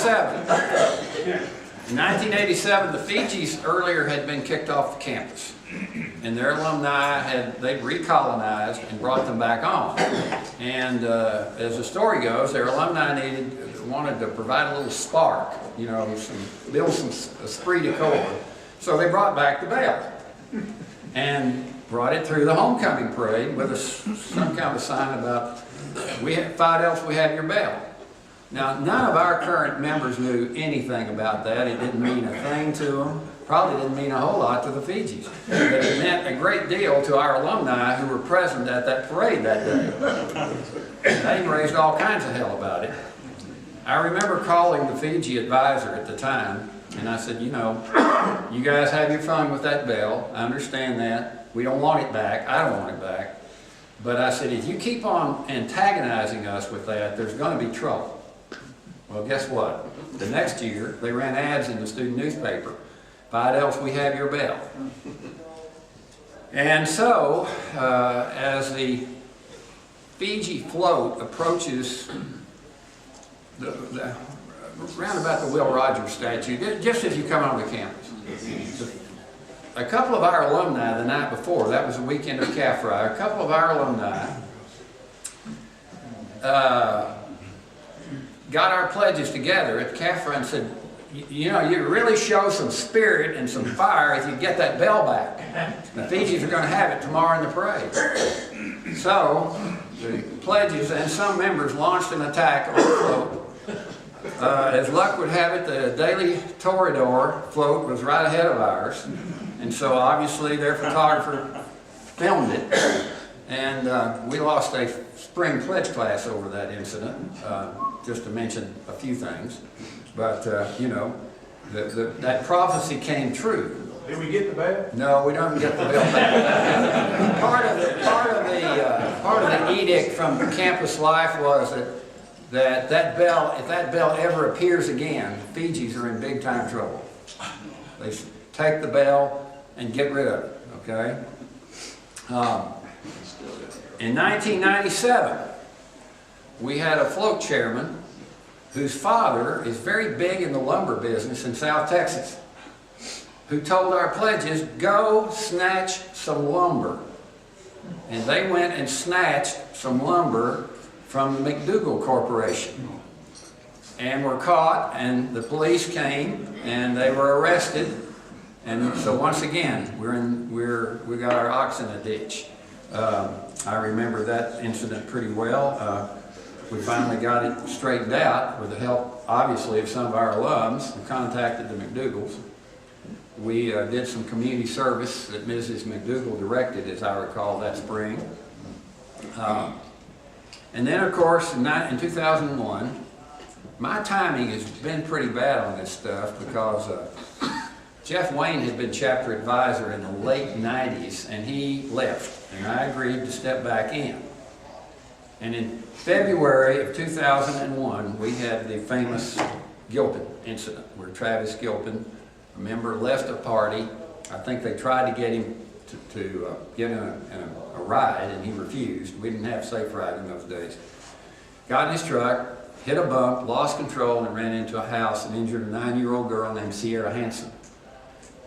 1987. In 1987, the Fijis earlier had been kicked off the campus, and their alumni they'd recolonized and brought them back on. And as the story goes, their alumni wanted to provide a little spark, you know, build some esprit de corps. So they brought back the bell and brought it through the homecoming parade with some kind of sign about, Phi Delta, we have your bell. Now, none of our current members knew anything about that. It didn't mean a thing to them. Probably didn't mean a whole lot to the Fijis. But it meant a great deal to our alumni who were present at that parade that day. They raised all kinds of hell about it. I remember calling the Fiji advisor at the time, and I said, you know, you guys have your fun with that bell. I understand that. We don't want it back. I don't want it back. But I said, if you keep on antagonizing us with that, there's going to be trouble. Well, guess what? The next year, they ran ads in the student newspaper. Phi Delta, we have your bell. And so, as the Fiji float approaches round about the Will Rogers statue, just as you come onto campus, a couple of our alumni the night before, that was the weekend of CAFRI, a couple of our alumni got our pledges together at CAFRA and said, you know, you really show some spirit and some fire if you get that bell back. The Fijis are going to have it tomorrow in the parade. So, the pledges and some members launched an attack on the float. As luck would have it, the Daily Toreador float was right ahead of ours. And so obviously their photographer filmed it. And we lost a spring pledge class over that incident. Just to mention a few things, but you know, that prophecy came true. Did we get the bell? No, we don't get the bell back. part of the edict from campus life was that bell, if that bell ever appears again, Fijis are in big time trouble. They take the bell and get rid of it. Okay. In 1997. We had a float chairman whose father is very big in the lumber business in South Texas, who told our pledges, go snatch some lumber. And they went and snatched some lumber from the McDougal Corporation and were caught, and the police came and they were arrested. And so once again, we got our ox in a ditch. I remember that incident pretty well. We finally got it straightened out with the help, obviously, of some of our alums who contacted the McDougals. We did some community service that Mrs. McDougal directed, as I recall, that spring. And then, of course, in 2001, my timing has been pretty bad on this stuff because Jeff Wayne had been chapter advisor in the late 90s, and he left, and I agreed to step back in. And in February of 2001, we had the famous Gilpin incident, where Travis Gilpin, a member, left a party. I think they tried to get him to get in a ride, and he refused. We didn't have safe ride in those days. Got in his truck, hit a bump, lost control, and ran into a house and injured a 9-year-old girl named Sierra Hansen.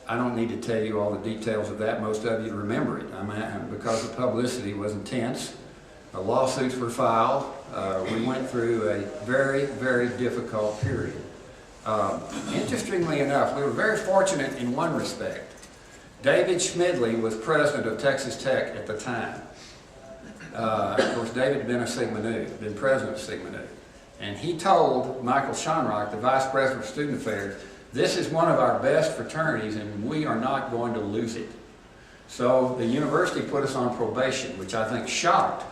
I don't need to tell you all the details of that. Most of you remember it. I mean, because the publicity was intense. Lawsuits were filed. We went through a very, very difficult period. Interestingly enough, we were very fortunate in one respect. David Schmidley was president of Texas Tech at the time. Of course, David had been a Sigma Nu, been president of Sigma Nu. And he told Michael Schonrock, the vice president of student affairs, this is one of our best fraternities and we are not going to lose it. So the university put us on probation, which I think shocked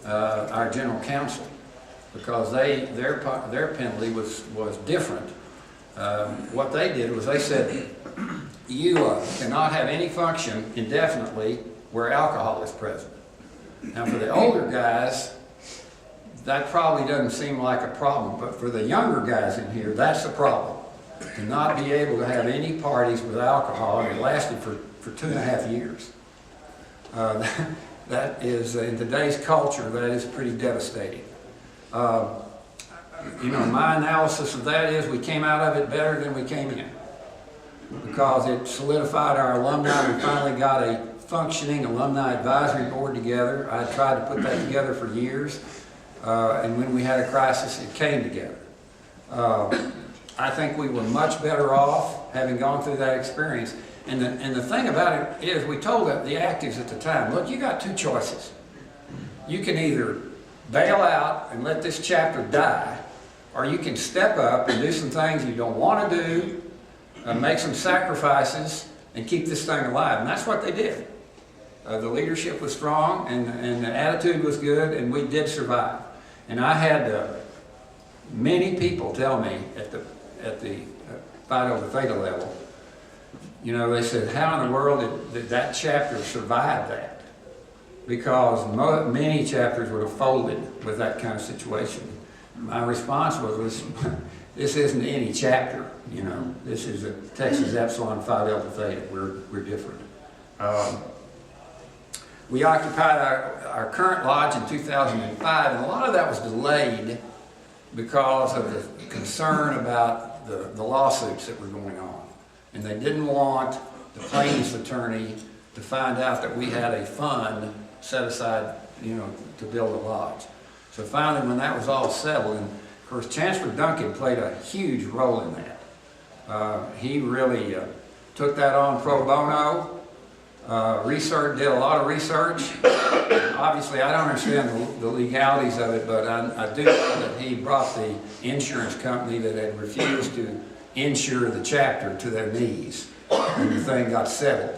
our general counsel, because their penalty was different. What they did was they said, you cannot have any function indefinitely where alcohol is present. Now for the older guys, that probably doesn't seem like a problem, but for the younger guys in here, that's a problem. To not be able to have any parties with alcohol, and it lasted for 2.5 years. That is, in today's culture, that is pretty devastating. you know, my analysis of that is we came out of it better than we came in, because it solidified our alumni. We finally got a functioning alumni advisory board together. I tried to put that together for years, and when we had a crisis, it came together. I think we were much better off having gone through that experience. And the thing about it is, we told the actives at the time, look, you got two choices. You can either bail out and let this chapter die, or you can step up and do some things you don't want to do, make some sacrifices, and keep this thing alive. And that's what they did. The leadership was strong, and the attitude was good, and we did survive. And I had many people tell me at the Phi Delta Theta level, you know, they said, how in the world did that chapter survive that? Because many chapters would have folded with that kind of situation. My response was, this isn't any chapter, you know. This is a Texas Epsilon Phi Delta Theta. We're different. We occupied our current lodge in 2005, and a lot of that was delayed because of the concern about the lawsuits that were going on. And they didn't want the plaintiff's attorney to find out that we had a fund set aside, you know, to build a lodge. So finally, when that was all settled, and of course Chancellor Duncan played a huge role in that. He really took that on pro bono. Did a lot of research. Obviously, I don't understand the legalities of it, but I do know that he brought the insurance company that had refused to insure the chapter to their knees, and the thing got settled.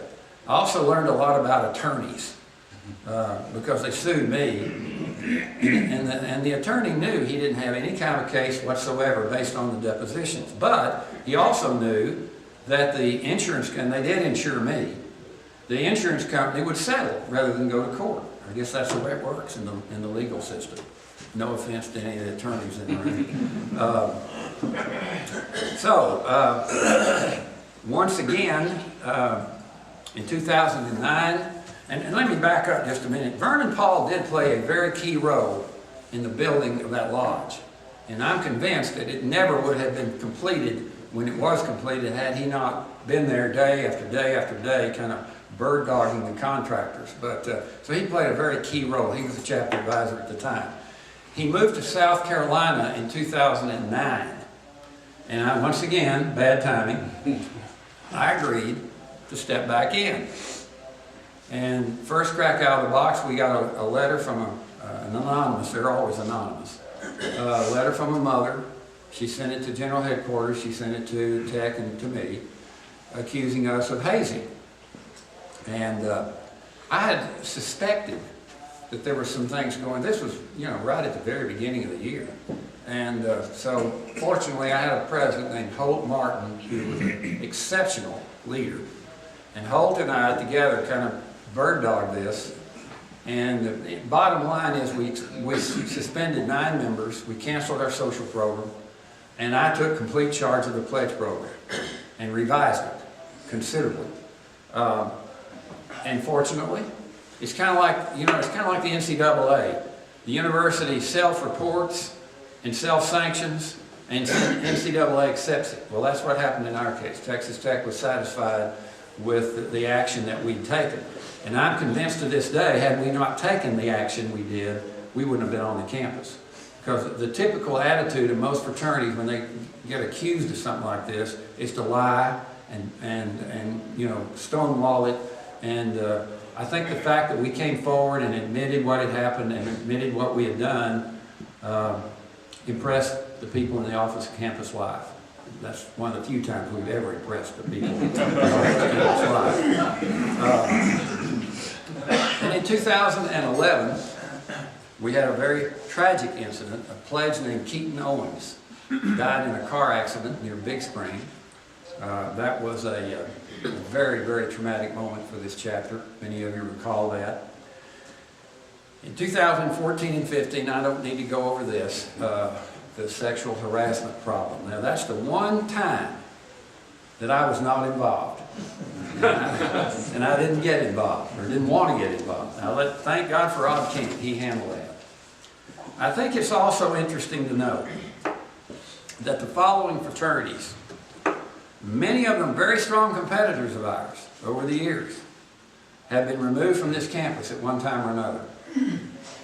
I also learned a lot about attorneys, because they sued me, and the attorney knew he didn't have any kind of case whatsoever based on the depositions, but he also knew that the insurance, and they did insure me, the insurance company would settle rather than go to court. I guess that's the way it works in the legal system. No offense to any of the attorneys in the room. Once again, in 2009, and let me back up just a minute. Vernon Paul did play a very key role in the building of that lodge. And I'm convinced that it never would have been completed when it was completed had he not been there day after day after day, kind of bird dogging the contractors. But so he played a very key role. He was the chapter advisor at the time. He moved to South Carolina in 2009. And once again, bad timing, I agreed to step back in. And first crack out of the box, we got a letter from an anonymous, they're always anonymous, a letter from a mother. She sent it to General Headquarters, she sent it to Tech and to me, accusing us of hazing. And I had suspected that there were some things going. This was, you know, right at the very beginning of the year. And so fortunately I had a president named Holt Martin who was an exceptional leader. And Holt and I together kind of bird dogged this. And the bottom line is we suspended 9 members, we canceled our social program, and I took complete charge of the pledge program and revised it considerably. And fortunately, it's kind of like, you know, it's kind of like the NCAA. The university self-reports and self-sanctions, and NCAA accepts it. Well, that's what happened in our case. Texas Tech was satisfied with the action that we'd taken. And I'm convinced to this day, had we not taken the action we did, we wouldn't have been on the campus. Because the typical attitude of most fraternities when they get accused of something like this is to lie and you know, stonewall it. And I think the fact that we came forward and admitted what had happened and admitted what we had done impressed the people in the Office of Campus Life. That's one of the few times we've ever impressed the people in the Office of Campus Life. And in 2011, we had a very tragic incident. A pledge named Keaton Owens died in a car accident near Big Spring. That was a very, very traumatic moment for this chapter. Many of you recall that. In 2014 and 15, I don't need to go over this, the sexual harassment problem. Now, that's the one time that I was not involved. And I didn't get involved, or didn't want to get involved. Now, thank God for Rob Kent, he handled that. I think it's also interesting to note that the following fraternities, many of them very strong competitors of ours over the years, have been removed from this campus at one time or another.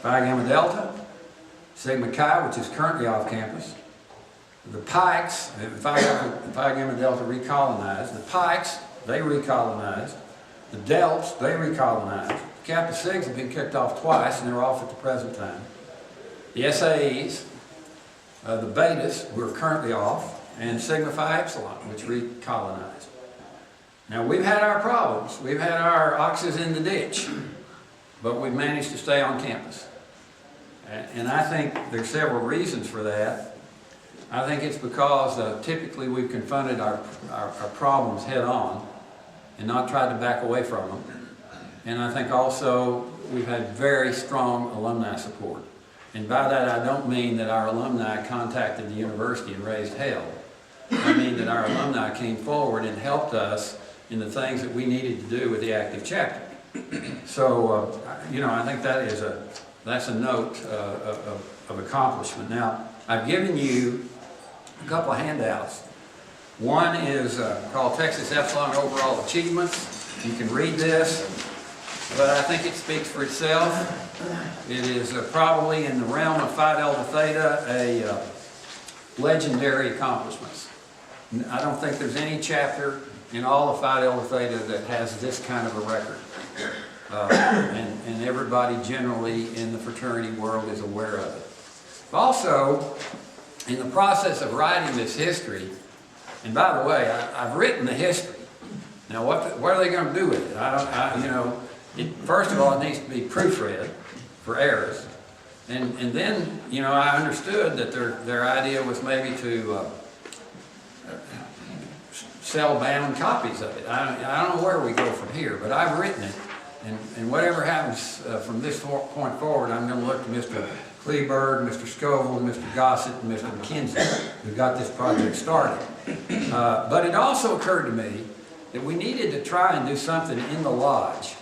Phi Gamma Delta, Sigma Chi, which is currently off campus, the Pikes, Phi Gamma Delta recolonized, the Pikes, they recolonized, the Delts, they recolonized, Kappa Sigs have been kicked off twice and they're off at the present time. The SAEs, the Betas, who are currently off, and Sigma Phi Epsilon, which recolonized. Now we've had our problems, we've had our oxes in the ditch, but we've managed to stay on campus. And I think there's several reasons for that. I think it's because typically we've confronted our problems head on and not tried to back away from them. And I think also we've had very strong alumni support. And by that I don't mean that our alumni contacted the university and raised hell. I mean that our alumni came forward and helped us in the things that we needed to do with the active chapter. So, you know, I think that's a note of accomplishment. Now, I've given you a couple of handouts. One is called Texas Epsilon Overall Achievements. You can read this, but I think it speaks for itself. It is probably in the realm of Phi Delta Theta a legendary accomplishments. I don't think there's any chapter in all of Phi Delta Theta that has this kind of a record. And everybody generally in the fraternity world is aware of it. Also, in the process of writing this history, and by the way, I've written the history. Now, what are they going to do with it? First of all, it needs to be proofread for errors, and then, you know, I understood that their idea was maybe to sell bound copies of it. I don't know where we go from here, but I've written it, and whatever happens from this point forward, I'm going to look to Mr. Kleberg, Mr. Scoville, Mr. Gossett, and Mr. McKenzie, who got this project started. But it also occurred to me that we needed to try and do something in the lodge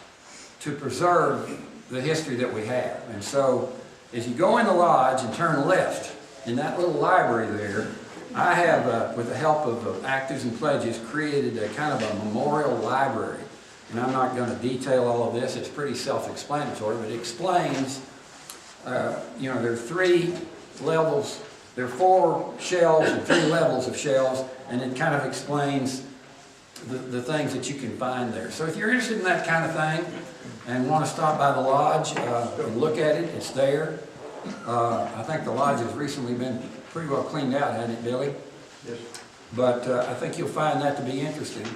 to preserve the history that we have. And so, as you go in the lodge and turn left, in that little library there, I have, with the help of actors and pledges, created a kind of a memorial library. And I'm not going to detail all of this, it's pretty self-explanatory, but it explains, you know, there are 3 levels, there are 4 shelves and 3 levels of shelves, and it kind of explains the things that you can find there. So if you're interested in that kind of thing and want to stop by the lodge and look at it, it's there. I think the lodge has recently been pretty well cleaned out, hasn't it, Billy? Yes. But I think you'll find that to be interesting.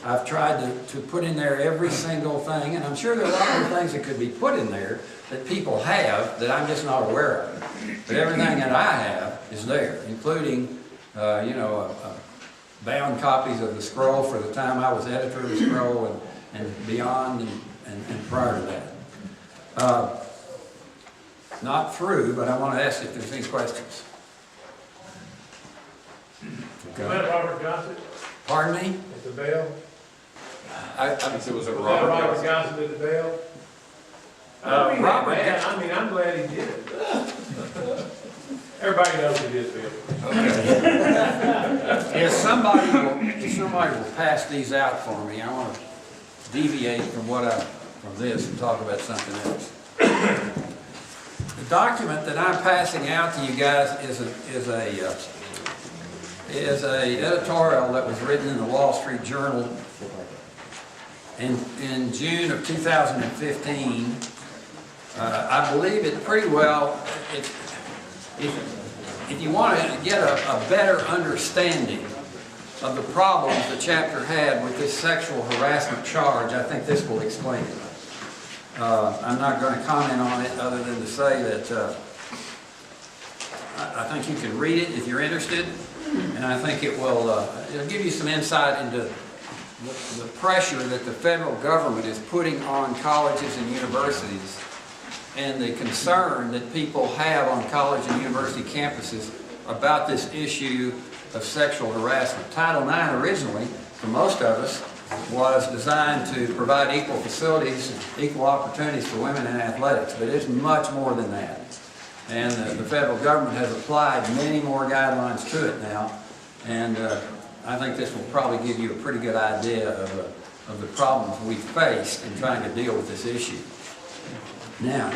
I've tried to put in there every single thing, and I'm sure there are a lot of things that could be put in there that people have that I'm just not aware of. But everything that I have is there, including, you know, bound copies of the scroll for the time I was editor of the scroll and beyond and prior to that. Not through, but I want to ask if there's any questions. Okay. Was that Robert Gossett Pardon me? at the bell? I think it was a Was that Robert. Robert Gossett at the bell? Robert. I mean, I'm glad he did it. Everybody knows he did, Bill. If somebody will pass these out for me, I want to deviate from this and talk about something else. The document that I'm passing out to you guys is a editorial that was written in the Wall Street Journal in June of 2015. I believe it pretty well. If you want to get a better understanding of the problems the chapter had with this sexual harassment charge, I think this will explain it. I'm not going to comment on it other than to say that I think you can read it if you're interested, and I think it'll give you some insight into the pressure that the federal government is putting on colleges and universities and the concern that people have on college and university campuses about this issue of sexual harassment. Title IX originally, for most of us, was designed to provide equal facilities, equal opportunities for women in athletics, but it's much more than that. And the federal government has applied many more guidelines to it now. And I think this will probably give you a pretty good idea of the problems we faced in trying to deal with this issue. Now,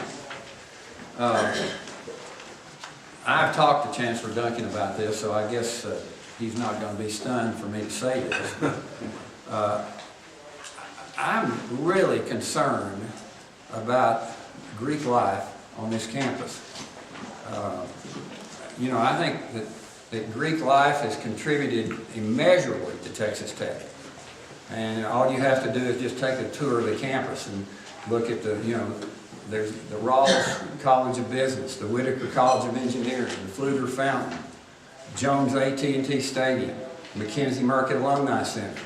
I've talked to Chancellor Duncan about this, so I guess he's not going to be stunned for me to say this. I'm really concerned about Greek life on this campus. You know, I think that Greek life has contributed immeasurably to Texas Tech. And all you have to do is just take a tour of the campus and look at there's the Rawls College of Business, the Whitaker College of Engineering, the Fluger Fountain, Jones AT&T Stadium, McKenzie Market Alumni Center,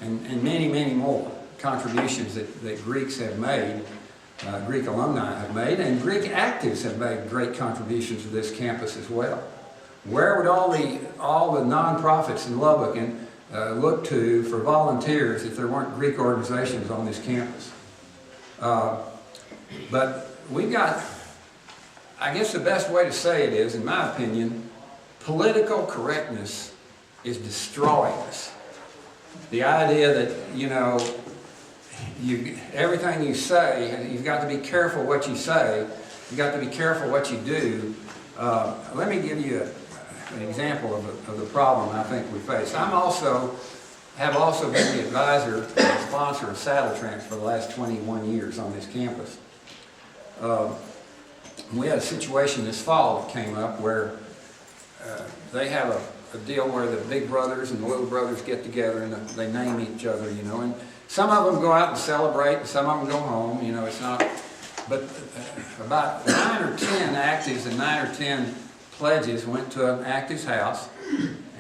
and many, many more contributions that Greeks have made, Greek alumni have made, and Greek actives have made great contributions to this campus as well. Where would all the nonprofits in Lubbock look to for volunteers if there weren't Greek organizations on this campus? But we got, I guess the best way to say it is, in my opinion, political correctness is destroying us. The idea that, everything you say, you've got to be careful what you say, you've got to be careful what you do. Let me give you an example of the problem I think we face. Have also been the advisor and sponsor of Saddle Tramps for the last 21 years on this campus. We had a situation this fall that came up where they have a deal where the big brothers and the little brothers get together and they name each other, and some of them go out and celebrate and some of them go home, it's not, but about 9 or 10 actives and 9 or 10 pledges went to an active's house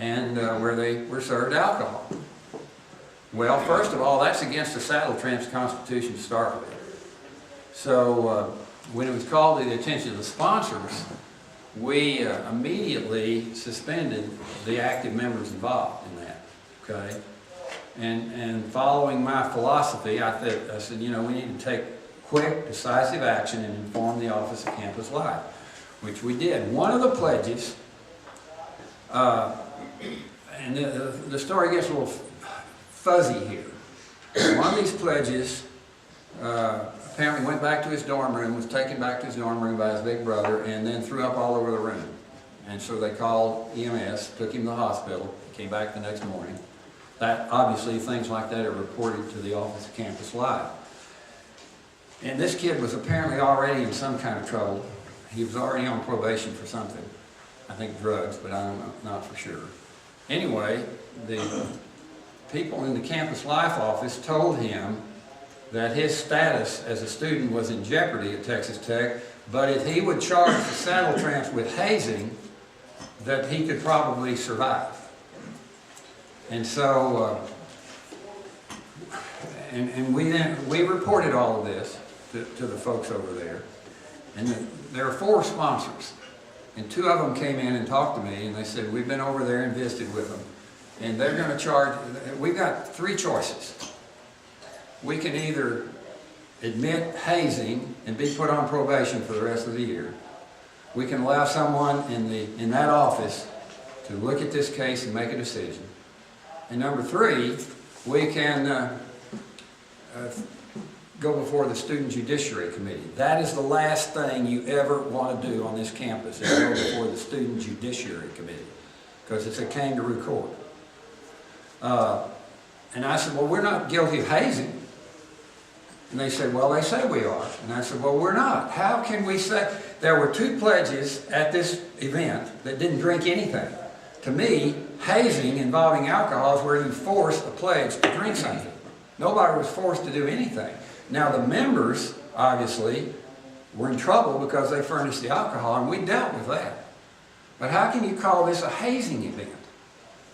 and where they were served alcohol. Well, first of all, that's against the Saddle Tramps Constitution to start with. So when it was called to the attention of the sponsors, we immediately suspended the active members involved in that, okay? And following my philosophy, I said, we need to take quick, decisive action and inform the Office of Campus Life, which we did. One of the pledges, and the story gets a little fuzzy here. One of these pledges apparently went back to his dorm room, was taken back to his dorm room by his big brother, and then threw up all over the room. And so they called EMS, took him to the hospital, came back the next morning. That, obviously, things like that are reported to the Office of Campus Life. And this kid was apparently already in some kind of trouble. He was already on probation for something. I think drugs, but I'm not for sure. Anyway, the people in the Campus Life office told him that his status as a student was in jeopardy at Texas Tech, but if he would charge the Saddle Tramps with hazing, that he could probably survive. And so, we reported all of this to the folks over there. And there are 4 sponsors, and 2 of them came in and talked to me, and they said, we've been over there and visited with them, and they're going to charge, we've got 3 choices. We can either admit hazing and be put on probation for the rest of the year. We can allow someone in that office to look at this case and make a decision. And number 3, we can go before the Student Judiciary Committee. That is the last thing you ever want to do on this campus, is go before the Student Judiciary Committee, because it's a kangaroo court. And I said, well, we're not guilty of hazing. And they said, well, they say we are. And I said, well, we're not. How can we say? There were 2 pledges at this event that didn't drink anything. To me, hazing involving alcohol is where you force a pledge to drink something. Nobody was forced to do anything. Now, the members, obviously, were in trouble because they furnished the alcohol, and we dealt with that. But how can you call this a hazing event?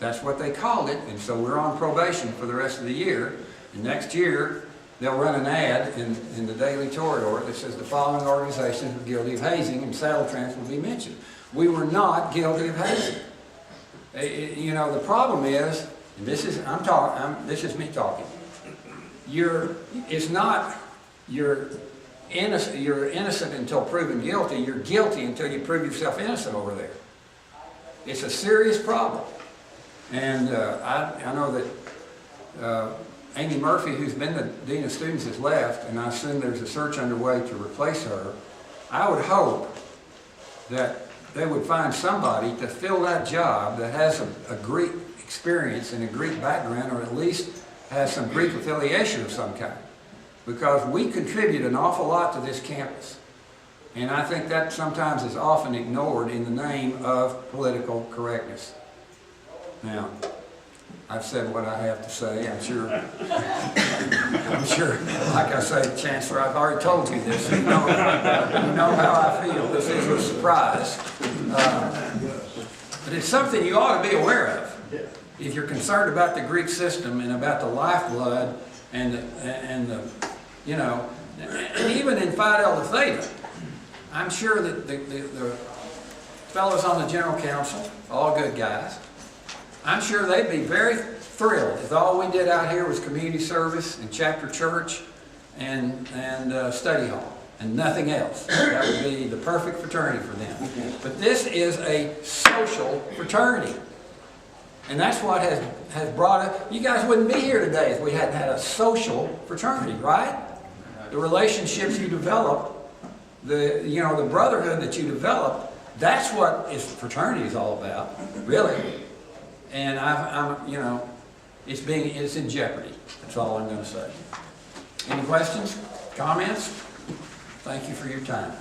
That's what they called it, and so we're on probation for the rest of the year. And next year, they'll run an ad in the Daily Toreador that says the following organizations are guilty of hazing, and Saddle Tramps will be mentioned. We were not guilty of hazing. The problem is, and this is me talking. It's not your you're innocent until proven guilty, you're guilty until you prove yourself innocent over there. It's a serious problem. And I know that Amy Murphy, who's been the Dean of Students, has left, and I assume there's a search underway to replace her. I would hope that they would find somebody to fill that job that has a Greek experience and a Greek background, or at least has some Greek affiliation of some kind. Because we contribute an awful lot to this campus. And I think that sometimes is often ignored in the name of political correctness. Now, I've said what I have to say. I'm sure, like I say, Chancellor, I've already told you this. You know how I feel. This is a surprise. But it's something you ought to be aware of. If you're concerned about the Greek system and about the lifeblood and you know, and even in Phi Delta Theta, I'm sure that the fellows on the General Council, all good guys, I'm sure they'd be very thrilled if all we did out here was community service and chapter church and study hall and nothing else. That would be the perfect fraternity for them. But this is a social fraternity. And that's what has brought it. You guys wouldn't be here today if we hadn't had a social fraternity, right? The relationships you develop, the brotherhood that you develop, that's what fraternity is all about, really. And it's in jeopardy. That's all I'm going to say. Any questions? Comments? Thank you for your time.